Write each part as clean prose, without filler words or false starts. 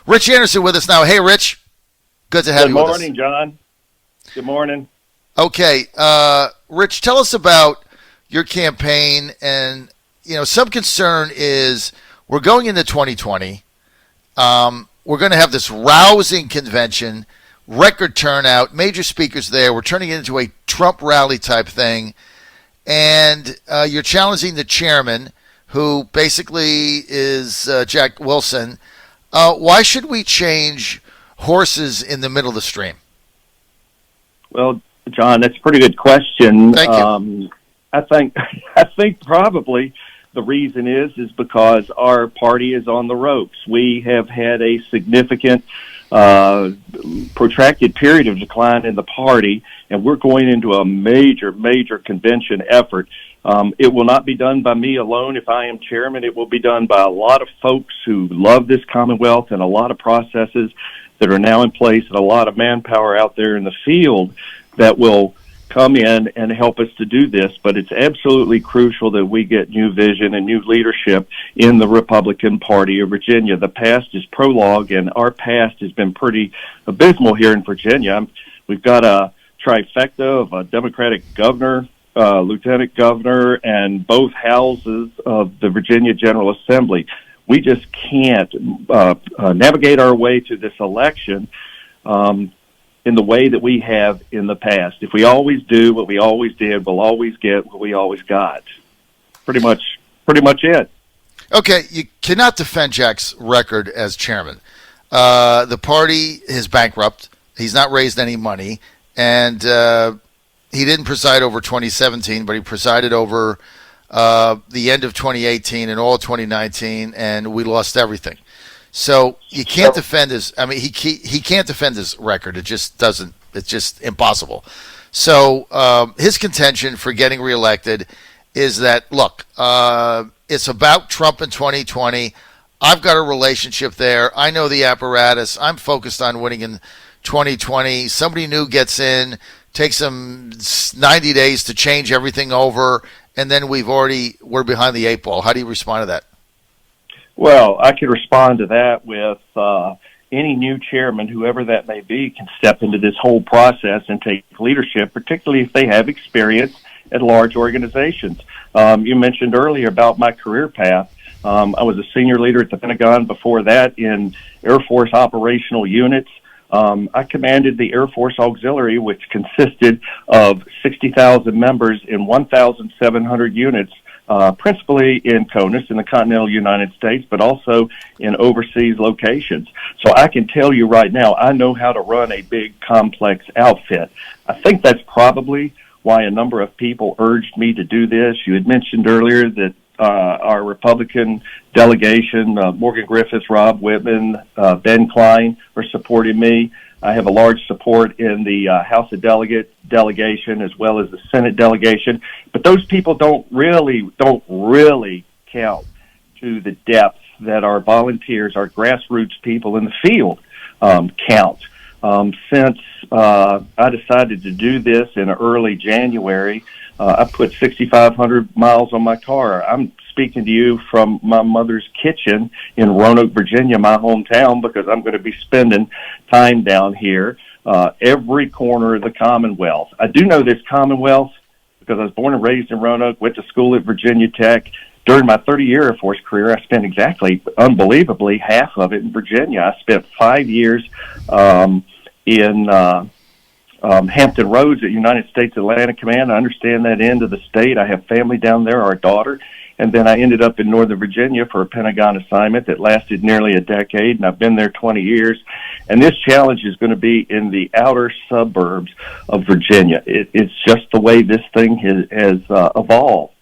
Rich Anderson with us now. Hey, Rich. Good to have you with us. Good morning, John. Good morning. Okay, Rich, tell us about your campaign. And, some concern is we're going into 2020. We're going to have this rousing convention, record turnout, major speakers there. We're turning it into a Trump rally type thing. And you're challenging the chairman, who basically is Jack Wilson. Why should we change horses in the middle of the stream? Well, John, that's a pretty good question. Thank you. I think probably the reason is because our party is on the ropes. We have had a significant, protracted period of decline in the party, and we're going into a major convention effort. It will not be done by me alone if I am chairman. It will be done by a lot of folks who love this Commonwealth and a lot of processes that are now in place and a lot of manpower out there in the field that will come in and help us to do this. But it's absolutely crucial that we get new vision and new leadership in the Republican Party of Virginia. The past is prologue, and our past has been pretty abysmal here in Virginia. We've got a trifecta of a Democratic governor, lieutenant governor, and both houses of the Virginia General Assembly. We just can't navigate our way to this election in the way that we have in the past. If we always do what we always did, we'll always get what we always got. Pretty much it. Okay, you cannot defend Jack's record as chairman. The party is bankrupt. He's not raised any money, and he didn't preside over 2017, but he presided over the end of 2018 and all of 2019, and we lost everything. So you can't defend his. I mean, he can't defend his record. It just doesn't. It's just impossible. So his contention for getting reelected is that, look, it's about Trump in 2020. I've got a relationship there. I know the apparatus. I'm focused on winning in 2020. Somebody new gets in, takes them 90 days to change everything over, and then we're behind the eight ball. How do you respond to that? Well, I could respond to that with any new chairman, whoever that may be, can step into this whole process and take leadership, particularly if they have experience at large organizations. You mentioned earlier about my career path. I was a senior leader at the Pentagon. Before that, in Air Force operational units. I commanded the Air Force Auxiliary, which consisted of 60,000 members in 1,700 units, principally in CONUS in the continental United States, but also in overseas locations. So I can tell you right now, I know how to run a big, complex outfit. I think that's probably why a number of people urged me to do this. You had mentioned earlier that our Republican delegation, Morgan Griffiths, Rob Whitman, Ben Klein, are supporting me. I have a large support in the House of Delegates delegation as well as the Senate delegation, but those people don't really count to the depth that our volunteers, our grassroots people in the field count. Since I decided to do this in early January, I put 6,500 miles on my car. I'm speaking to you from my mother's kitchen in Roanoke, Virginia, my hometown, because I'm going to be spending time down here, every corner of the Commonwealth. I do know this Commonwealth because I was born and raised in Roanoke, went to school at Virginia Tech. During my 30-year Air Force career, I spent exactly, unbelievably, half of it in Virginia. I spent 5 years in Hampton Roads at United States Atlantic Command. I understand that end of the state. I have family down there, our daughter. And then I ended up in Northern Virginia for a Pentagon assignment that lasted nearly a decade, and I've been there 20 years. And this challenge is going to be in the outer suburbs of Virginia. It's just the way this thing has evolved.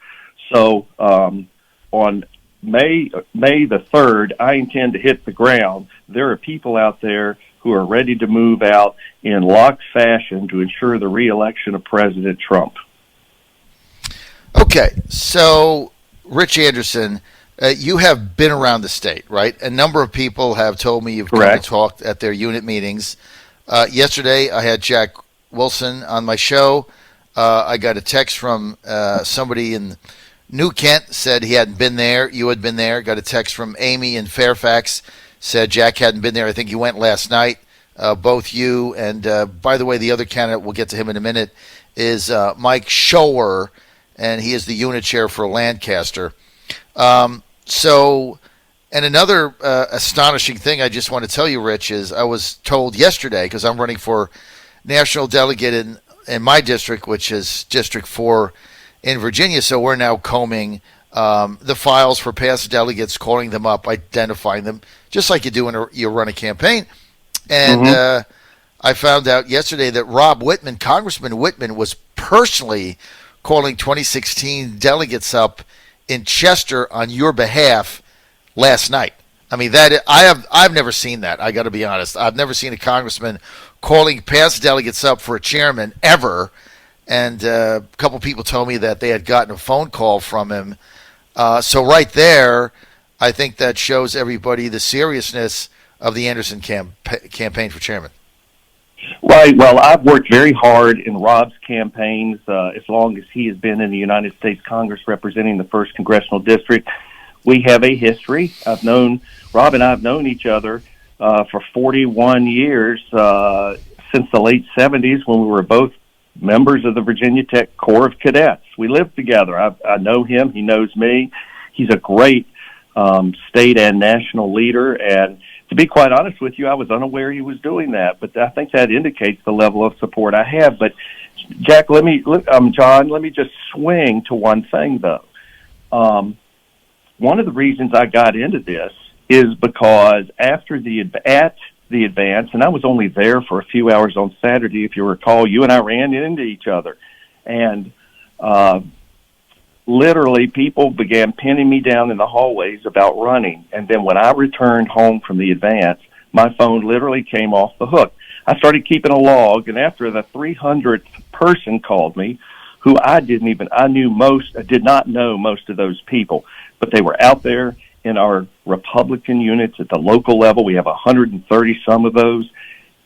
So on May the 3rd, I intend to hit the ground. There are people out there who are ready to move out in locked fashion to ensure the re-election of President Trump. Okay, so Rich Anderson, you have been around the state, right? A number of people have told me you've come to talk at their unit meetings. Yesterday, I had Jack Wilson on my show. I got a text from somebody in New Kent, said he hadn't been there. You had been there. Got a text from Amy in Fairfax said Jack hadn't been there. I think you went last night. Both you and, by the way, the other candidate, we'll get to him in a minute, is Mike Schower, and he is the unit chair for Lancaster. And another astonishing thing I just want to tell you, Rich, is I was told yesterday, because I'm running for national delegate in my district, which is District 4 in Virginia, so we're now combing the files for past delegates, calling them up, identifying them, just like you do when you run a campaign. And I found out yesterday that Rob Whitman, Congressman Whitman, was personally calling 2016 delegates up in Chester on your behalf last night. I mean, I've never seen that. I got to be honest. I've never seen a congressman calling past delegates up for a chairman ever. And a couple people told me that they had gotten a phone call from him. So right there, I think that shows everybody the seriousness of the Anderson campaign for chairman. Right. Well, I've worked very hard in Rob's campaigns as long as he has been in the United States Congress representing the 1st Congressional District. We have a history. Rob and I have known each other for 41 years, since the late 70s when we were both members of the Virginia Tech Corps of Cadets. We lived together. I know him. He knows me. He's a great state and national leader, and to be quite honest with you, I was unaware he was doing that, but I think that indicates the level of support I have. But Jack, John, let me just swing to one thing though. One of the reasons I got into this is because at the advance, and I was only there for a few hours on Saturday, if you recall, you and I ran into each other, and literally people began pinning me down in the hallways about running. And then when I returned home from the advance, my phone literally came off the hook. I started keeping a log, and after the 300th person called me, who I did not know most of those people, but they were out there in our Republican units at the local level. We have 130 some of those.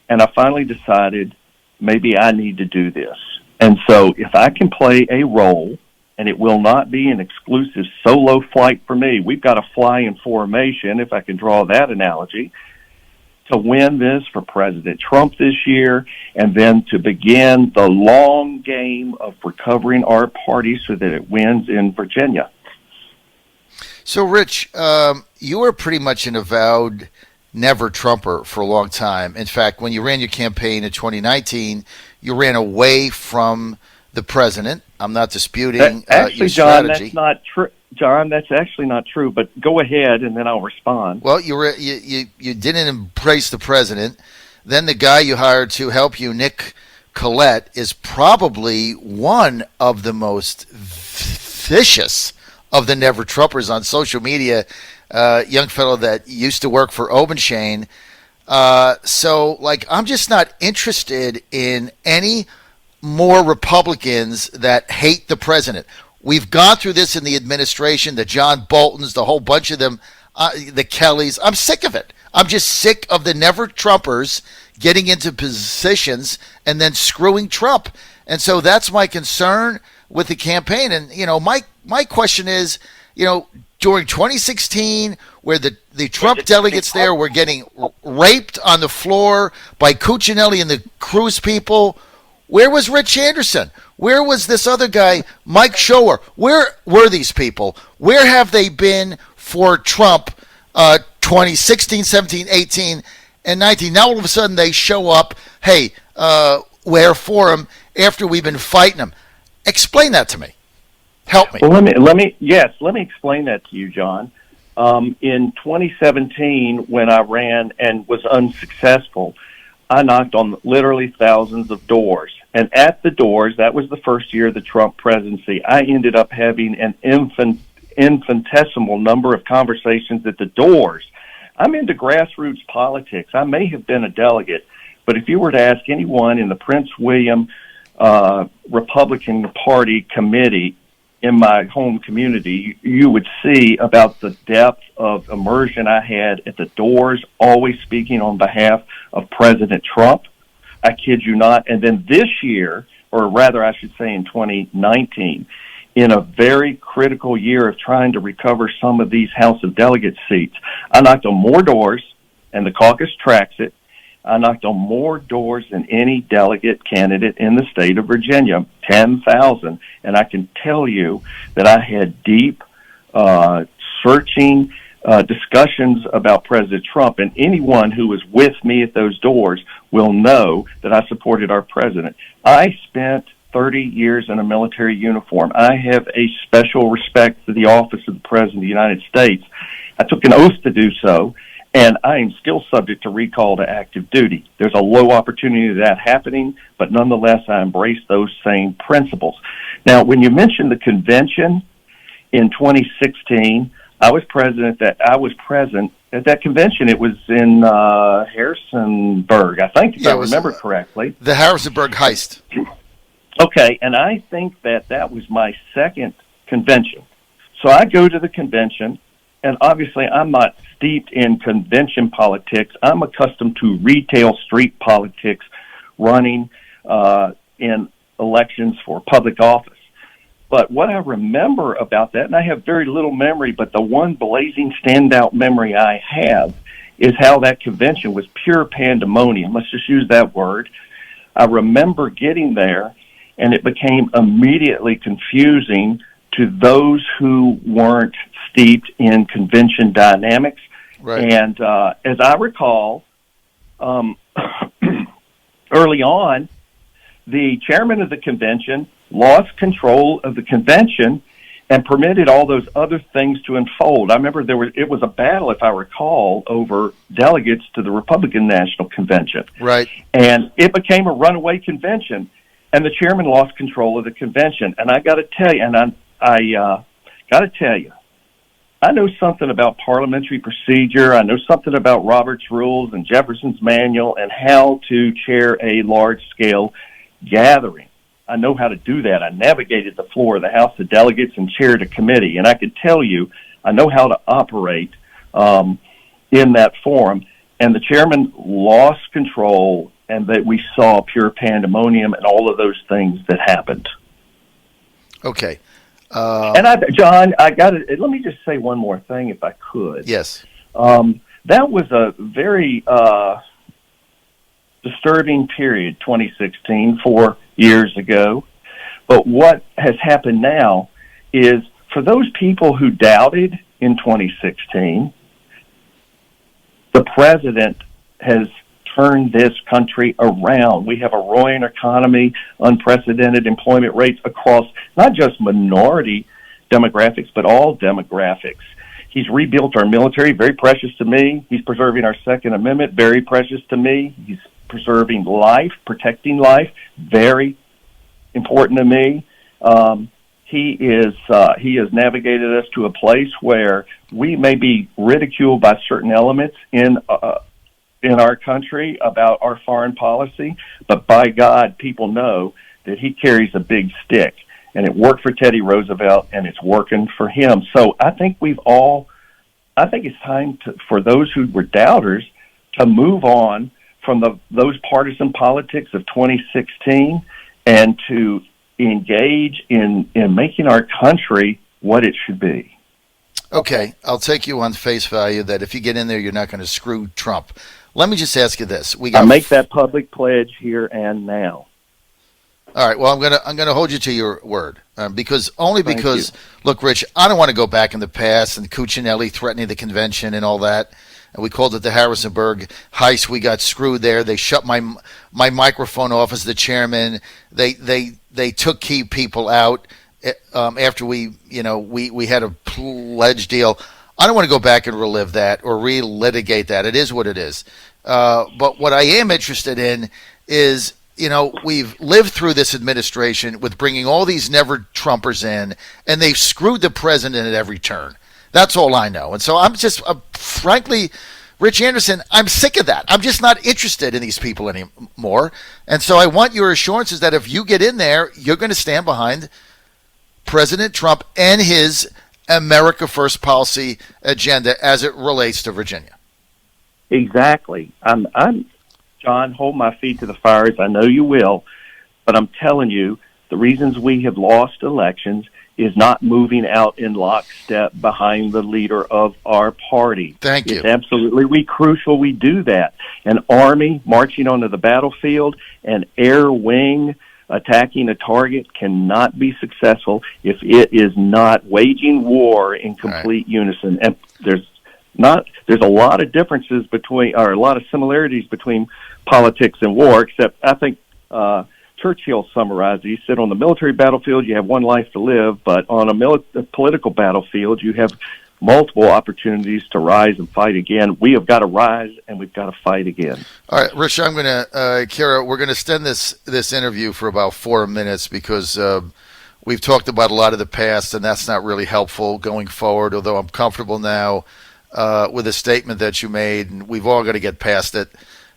And I finally decided maybe I need to do this. And so if I can play a role, and it will not be an exclusive solo flight for me. We've got to fly in formation, if I can draw that analogy, to win this for President Trump this year, and then to begin the long game of recovering our party so that it wins in Virginia. So, Rich, you were pretty much an avowed never-Trumper for a long time. In fact, when you ran your campaign in 2019, you ran away from the president. I'm not disputing your strategy. That's not true. John, that's actually not true, but go ahead and then I'll respond. Well, you didn't embrace the president. Then the guy you hired to help you, Nick Collette, is probably one of the most vicious of the never-Trumpers on social media, young fellow that used to work for Obenshain. I'm just not interested in any more Republicans that hate the president. We've gone through this in the administration, the John Boltons, the whole bunch of them, the Kellys. I'm sick of it. I'm just sick of the never-Trumpers getting into positions and then screwing Trump. And so that's my concern with the campaign. And, my question is, during 2016, where the Trump delegates there were getting raped on the floor by Cuccinelli and the Cruz people, where was Rich Anderson? Where was this other guy, Mike Schower? Where were these people? Where have they been for Trump 2016, 17, 18, and 19? Now all of a sudden they show up, hey, we're for him after we've been fighting him. Explain that to me. Help me. Well, let me explain that to you, John. In 2017, when I ran and was unsuccessful, I knocked on literally thousands of doors. And at the doors, that was the first year of the Trump presidency, I ended up having an infinitesimal number of conversations at the doors. I'm into grassroots politics. I may have been a delegate, but if you were to ask anyone in the Prince William Republican Party committee in my home community, you would see about the depth of immersion I had at the doors, always speaking on behalf of President Trump. I kid you not. And then this year, or rather I should say in 2019, in a very critical year of trying to recover some of these House of Delegates seats, I knocked on more doors and the caucus tracks it. I knocked on more doors than any delegate candidate in the state of Virginia, 10,000. And I can tell you that I had deep, searching discussions about President Trump, and anyone who was with me at those doors will know that I supported our president. I spent 30 years in a military uniform. I have a special respect for the office of the President of the United States. I took an oath to do so, and I am still subject to recall to active duty. There's a low opportunity of that happening, but nonetheless, I embrace those same principles. Now, when you mentioned the convention in 2016, I was present at that convention. It was in Harrisonburg, I think, if I remember correctly. The Harrisonburg heist. Okay, and I think that was my second convention. So I go to the convention, and obviously I'm not steeped in convention politics. I'm accustomed to retail street politics, running in elections for public office. But what I remember about that, and I have very little memory, but the one blazing standout memory I have is how that convention was pure pandemonium. Let's just use that word. I remember getting there, and it became immediately confusing to those who weren't steeped in convention dynamics. Right. And as I recall, early on, the chairman of the convention lost control of the convention and permitted all those other things to unfold. I remember it was a battle, if I recall, over delegates to the Republican National Convention. Right. And it became a runaway convention, and the chairman lost control of the convention. And I got to tell you, I know something about parliamentary procedure. I know something about Robert's Rules and Jefferson's Manual and how to chair a large-scale gathering. I know how to do that. I navigated the floor of the House of Delegates and chaired a committee, and I can tell you I know how to operate in that forum. And the chairman lost control, and that we saw pure pandemonium and all of those things that happened. Okay. John, let me just say one more thing, if I could. Yes. That was a very disturbing period, 2016, 4 years ago. But what has happened now is, for those people who doubted in 2016, the president has turned this country around. We have a roaring economy, unprecedented employment rates across not just minority demographics, but all demographics. He's rebuilt our military, very precious to me. He's preserving our Second Amendment, very precious to me. He's preserving life, protecting life, very important to me. He has navigated us to a place where we may be ridiculed by certain elements in our country about our foreign policy, but by God, people know that he carries a big stick, and it worked for Teddy Roosevelt, and it's working for him. So I think I think it's time for those who were doubters to move on from those partisan politics of 2016 and to engage in making our country what it should be. Okay, I'll take you on face value that if you get in there, you're not going to screw Trump. Let me just ask you this: I make that public pledge here and now. All right. Well, I'm gonna hold you to your word because look, Rich, I don't want to go back in the past and Cuccinelli threatening the convention and all that. And we called it the Harrisonburg heist. We got screwed there. They shut my microphone off as the chairman. They took key people out after we had a pledge deal. I don't want to go back and relive that or relitigate that. It is what it is. But what I am interested in is, we've lived through this administration with bringing all these never-Trumpers in, and they've screwed the president at every turn. That's all I know. And so I'm just, frankly, Rich Anderson, I'm sick of that. I'm just not interested in these people anymore. And so I want your assurances that if you get in there, you're going to stand behind President Trump and his America First policy agenda as it relates to Virginia. Exactly. I'm John, hold my feet to the fire, as I know you will, but I'm telling you, the reasons we have lost elections is not moving out in lockstep behind the leader of our party. Thank you. It's absolutely crucial we do that. An army marching onto the battlefield, an air wing attacking a target cannot be successful if it is not waging war in complete unison. And there's a lot of differences or a lot of similarities between politics and war, except I think Churchill summarized it. He said, on the military battlefield, you have one life to live, but on a political battlefield, you have multiple opportunities to rise and fight again. We have got to rise, and we've got to fight again. All right, Rich, I'm going to, Kara, we're going to extend this interview for about 4 minutes because we've talked about a lot of the past, and that's not really helpful going forward, although I'm comfortable now with a statement that you made, and we've all got to get past it.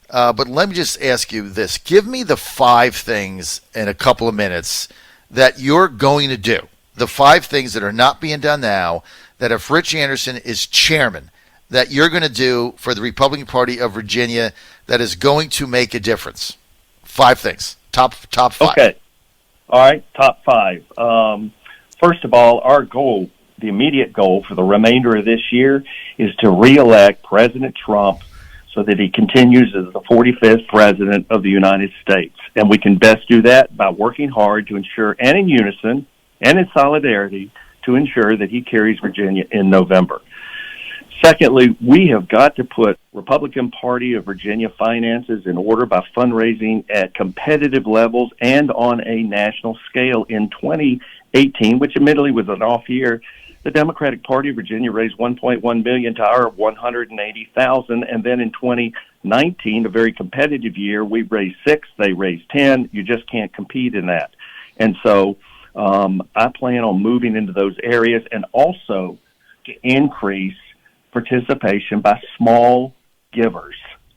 But let me just ask you this. Give me the 5 things in a couple of minutes that you're going to do, the 5 things that are not being done now, that if Rich Anderson is chairman, that you're going to do for the Republican Party of Virginia that is going to make a difference. 5 things. Top 5. Okay. All right, top 5. First of all, our goal, the immediate goal for the remainder of this year, is to reelect President Trump so that he continues as the 45th president of the United States. And we can best do that by working hard to ensure, and in unison, and in solidarity, to ensure that he carries Virginia in November. Secondly, we have got to put Republican Party of Virginia finances in order by fundraising at competitive levels and on a national scale. In 2018, which admittedly was an off year, the Democratic Party of Virginia raised $1.1 million to our $180,000, and then in 2019, a very competitive year, we raised 6, they raised 10. You just can't compete in that. And so I plan on moving into those areas and also to increase participation by small givers.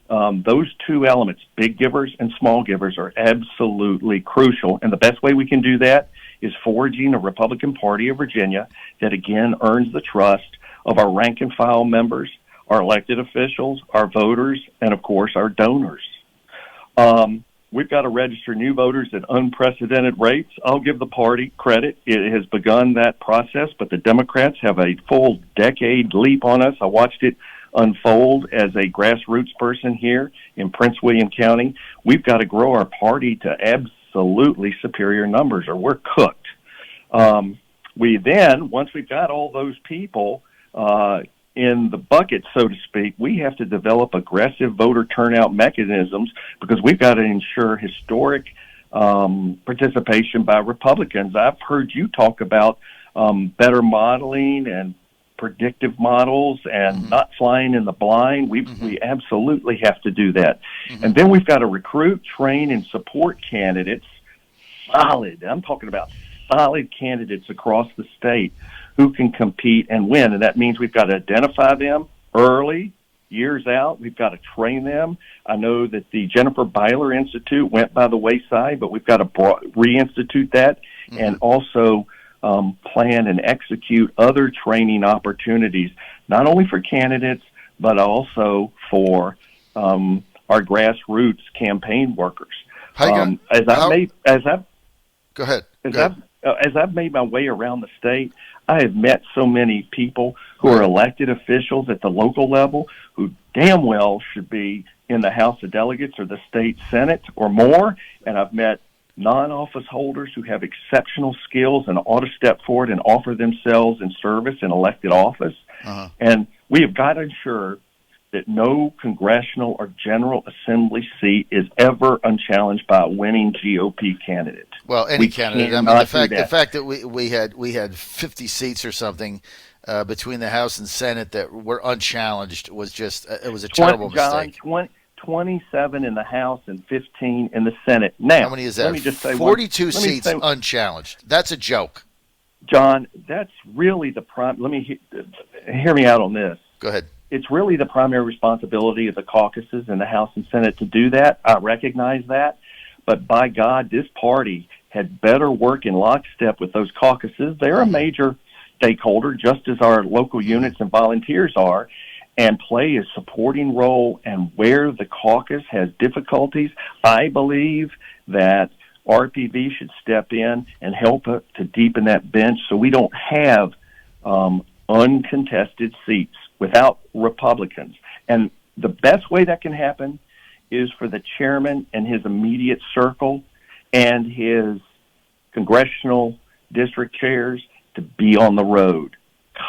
Those 2 elements, big givers and small givers, are absolutely crucial. And the best way we can do that is forging a Republican Party of Virginia that, again, earns the trust of our rank-and-file members, our elected officials, our voters, and, of course, our donors. We've got to register new voters at unprecedented rates. I'll give the party credit. It has begun that process, but the Democrats have a full decade leap on us. I watched it unfold as a grassroots person here in Prince William County. We've got to grow our party to absolutely superior numbers, or we're cooked. We then, once we've got all those people in the bucket, so to speak, we have to develop aggressive voter turnout mechanisms because we've got to ensure historic participation by Republicans. I've heard you talk about better modeling and predictive models and not flying in the blind. We absolutely have to do that. And then we've got to recruit, train, and support candidates, I'm talking about solid candidates across the state who can compete and win. And that means we've got to identify them early, years out. We've got to train them. I know that the Jennifer Byler Institute went by the wayside, but we've got to reinstitute that and also plan and execute other training opportunities, not only for candidates, but also for our grassroots campaign workers. Go ahead. As I've made my way around the state, I have met so many people who are elected officials at the local level who damn well should be in the House of Delegates or the state Senate or more, and I've met non-office holders who have exceptional skills and ought to step forward and offer themselves in service in elected office. And we have got to ensure that no congressional or general assembly seat is ever unchallenged by a winning GOP candidate. Well, any candidate. I mean, the fact that we had 50 seats or something between the House and Senate that were unchallenged was just it was a terrible mistake. 27 in the House and 15 in the Senate. Now, how many is that? Let me just say 42 seats unchallenged. That's a joke. John, that's really the prime. Let me hear me out on this. Go ahead. It's really the primary responsibility of the caucuses in the House and Senate to do that. I recognize that. But by God, this party had better work in lockstep with those caucuses. They're a major stakeholder, just as our local units and volunteers are, and play a supporting role. And where the caucus has difficulties, I believe that RPV should step in and help to deepen that bench so we don't have uncontested seats without Republicans. And the best way that can happen is for the chairman and his immediate circle and his congressional district chairs to be on the road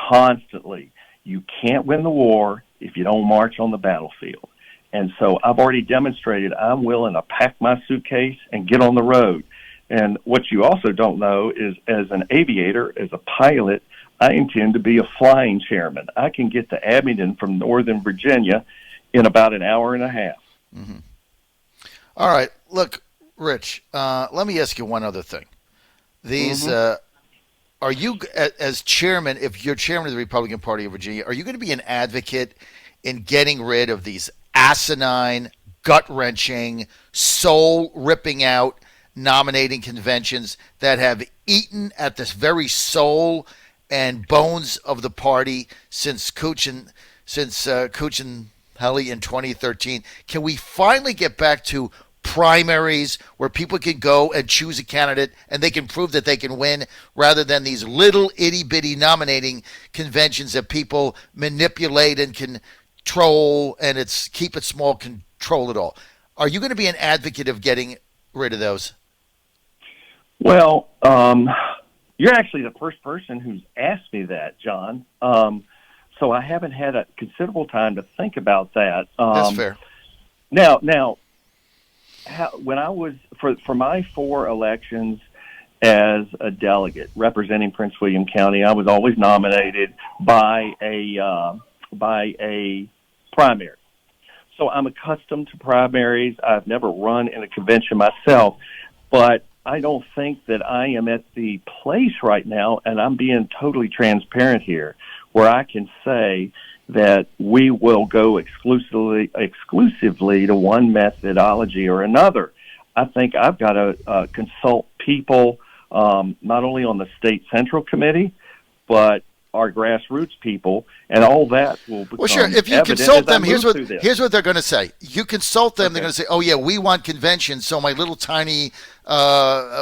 constantly. You can't win the war if you don't march on the battlefield. And so I've already demonstrated I'm willing to pack my suitcase and get on the road. And what you also don't know is, as an aviator, as a pilot, I intend to be a flying chairman. I can get to Abingdon from Northern Virginia in about an hour and a half. Mm-hmm. All right. Look, Rich, let me ask you one other thing. These are you, as chairman, if you're chairman of the Republican Party of Virginia, are you going to be an advocate in getting rid of these asinine, gut-wrenching, soul-ripping out nominating conventions that have eaten at this very soul and bones of the party since Cuccinelli in 2013? Can we finally get back to primaries where people can go and choose a candidate and they can prove that they can win, rather than these little itty-bitty nominating conventions that people manipulate and control, and it's keep it small, control it all? Are you going to be an advocate of getting rid of those? Well, you're actually the first person who's asked me that, John. So I haven't had a considerable time to think about that. That's fair. Now, when I was for my 4 elections as a delegate representing Prince William County, I was always nominated by a primary. So I'm accustomed to primaries. I've never run in a convention myself, but I don't think that I am at the place right now, and I'm being totally transparent here, where I can say that we will go exclusively to one methodology or another. I think I've got to consult people not only on the state central committee, but our grassroots people, and all that will become. Well, sure. If you consult them, here's what they're going to say. You consult them, okay. They're going to say, "Oh yeah, we want conventions, so my little tiny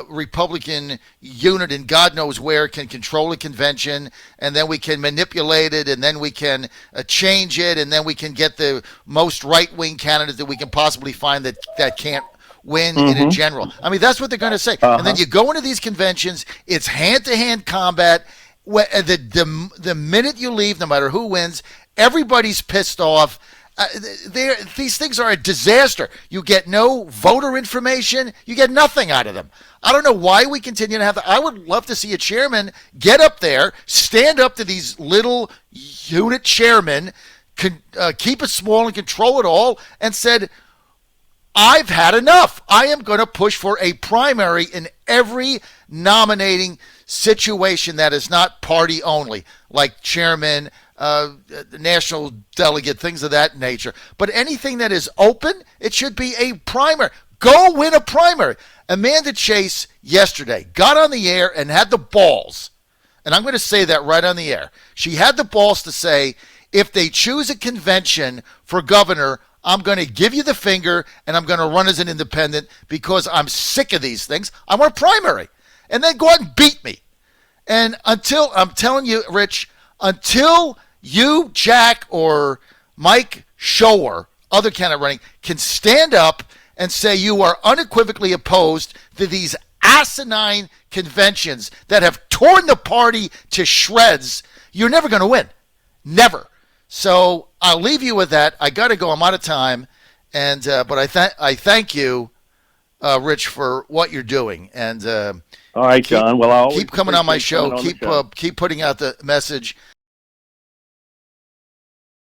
Republican unit in God knows where can control a convention, and then we can manipulate it, and then we can change it, and then we can get the most right-wing candidate that we can possibly find that can't win in general." I mean, that's what they're going to say. And then you go into these conventions, it's hand-to-hand combat. The minute you leave, no matter who wins, everybody's pissed off. These things are a disaster. You get no voter information. You get nothing out of them. I don't know why we continue to have that. I would love to see a chairman get up there, stand up to these little unit chairmen, keep it small and control it all, and said, I've had enough. I am going to push for a primary in every nominating situation that is not party only, like chairman, national delegate, things of that nature. But anything that is open, it should be a primary. Go win a primary. Amanda Chase yesterday got on the air and had the balls, and I'm going to say that right on the air. She had the balls to say, if they choose a convention for governor, I'm going to give you the finger, and I'm going to run as an independent because I'm sick of these things. I want a primary. And then go out and beat me. And until, I'm telling you, Rich, until you, Jack, or Mike Shower, other candidate running, can stand up and say you are unequivocally opposed to these asinine conventions that have torn the party to shreds, you're never going to win. Never. So I'll leave you with that. I got to go. I'm out of time. And but I thank you, Rich, for what you're doing. And all right, John. Well, I'll keep coming on my show. Keep putting out the message